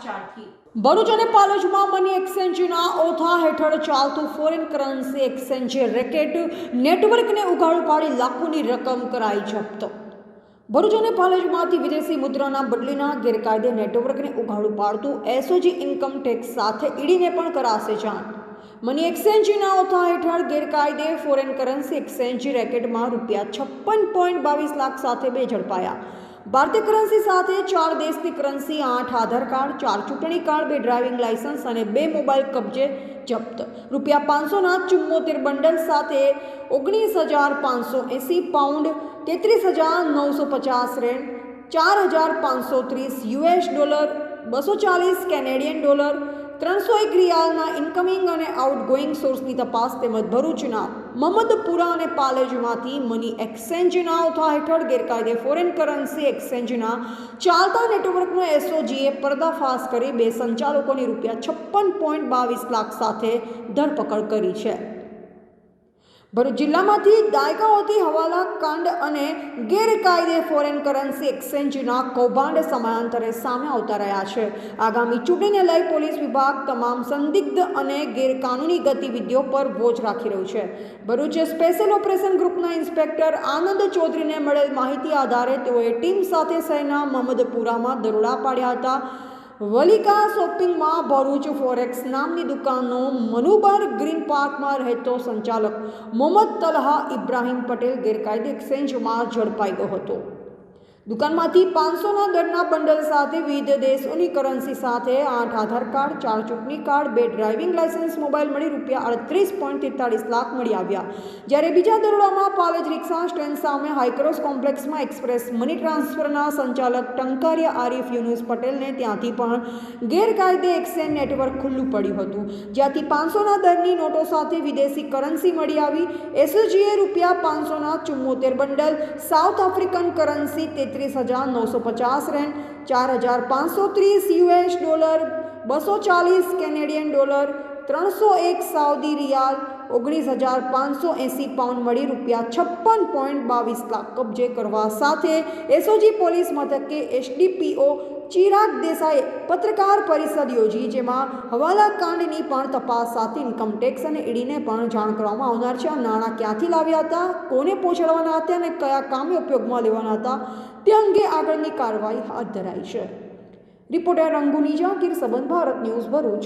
સમાચારથી ભરૂચ અને પાલોજમાં મની એક્સચેન્જના ઓથા હેઠળ ચાલતું ફોરેન કરન્સી એક્સચેન્જ રેકેટ નેટવર્કને ઉઘાડું પાડી લાખોની રકમ કરાઈ જપ્ત। ભરૂચ અને પાલોજમાંથી વિદેશી મુદ્રાના બદલીના ગેરકાયદે નેટવર્કને ઉઘાડું પાડતું એસઓજી ઇન્કમ ટેક્સ સાથે ઈડીને પણ કરાશે જાણ। મની એક્સચેન્જના ઓથા હેઠળ ગેરકાયદે ફોરેન કરન્સી એક્સચેન્જ રેકેટમાં ₹56.22 લાખ સાથે બે ઝડપાયા। ભારતીય કરન્સી સાથે 4 દેશની કરન્સી, 8 આધાર કાર્ડ, 4 ચૂંટણી કાર્ડ, 2 ડ્રાઇવિંગ લાયસન્સ અને 2 મોબાઈલ કબજે જપ્ત। ₹500ના 74 બંડલ સાથે 19,580 પાઉન્ડ, ₹33,950, $4,530, $240 કેનેડિયન ડોલર, 301 રિયાલના ઇન્કમિંગ અને આઉટગોઈંગ સોર્સની તપાસ તેમજ ભરૂચના મહમદપુરા અને પાલેજમાંથી મની એક્સચેન્જના ઓથા હેઠળ ગેરકાયદે ફોરેન કરન્સી એક્સચેન્જના ચાલતા નેટવર્કનો એસઓજીએ પર્દાફાશ કરી 2 સંચાલકોની ₹56.22 લાખ સાથે ધરપકડ કરી છે। ભરૂચ જિલ્લામાંથી દાયકાઓથી હવાલા કાંડ અને ગેરકાયદે ફોરેન કરન્સી એક્સચેન્જના કૌભાંડ સમયાંતરે સામે આવતા રહ્યા છે। આગામી ચૂંટણીને લઈ પોલીસ વિભાગ તમામ સંદિગ્ધ અને ગેરકાનૂની ગતિવિધિઓ પર વોચ રાખી રહ્યું છે। ભરૂચ સ્પેશિયલ ઓપરેશન ગ્રુપના ઇન્સ્પેક્ટર આનંદ ચૌધરીને મળેલ માહિતી આધારે તેઓએ ટીમ સાથે શહેરના મહમદપુરામાં દરોડા પાડ્યા હતા। વલિકા શોપિંગમાં ભરૂચ ફોરેક્સ નામની દુકાનનો મનુબર ગ્રીન પાર્કમાં રહેતો સંચાલક મોહમ્મદ તલહા ઇબ્રાહીમ પટેલ ગેરકાયદે એક્સચેન્જમાં ઝડપાઈ ગયો હતો। દુકાનમાંથી 500ના દરના બંડલ સાથે વિવિધ દેશોની કરન્સી સાથે 8 આધાર કાર્ડ, 4 ચૂંટણી કાર્ડ, 2 ડ્રાઇવિંગ લાયસન્સ, મોબાઈલ મળી ₹38.43 લાખ મળી આવ્યા। જ્યારે બીજા દરોડામાં પાલેજ રિક્ષા સ્ટેન્ડ સામે હાઈક્રોસ કોમ્પ્લેક્સમાં એક્સપ્રેસ મની ટ્રાન્સફરના સંચાલક ટંકારિયા આરિફ યુનુસ પટેલને ત્યાંથી પણ ગેરકાયદે એક્સચેન્જ નેટવર્ક ખુલ્લું પડ્યું હતું, જ્યાંથી 500ના દરની નોટો સાથે વિદેશી કરન્સી મળી આવી। એસઓજીએ ₹500ના 74 bundle, south African currency ₹33,950, $4,530, $240 Canadian dollar, 301 Saudi riyal, 19,580 pound મળી ₹56.22 લાખ કબજે કરવા સાથે એસઓજી પોલીસ મથકે એસડીપીઓ ચિરાગ દેસાઈએ પત્રકાર પરિષદ યોજી, જેમાં હવાલા કાંડની પણ તપાસ સાથે ઇન્કમટેક્સ અને ઈડીને પણ જાણ કરવામાં આવનાર છે। આ નાણાં ક્યાંથી લાવ્યા હતા, કોને પહોંચાડવાના હતા અને કયા કામે ઉપયોગમાં લેવાના હતા તે અંગે આગળની કાર્યવાહી હાથ ધરાઈ છે। રિપોર્ટર રંગુની જાકીર, સંબંધ ભારત ન્યૂઝ, ભરૂચ।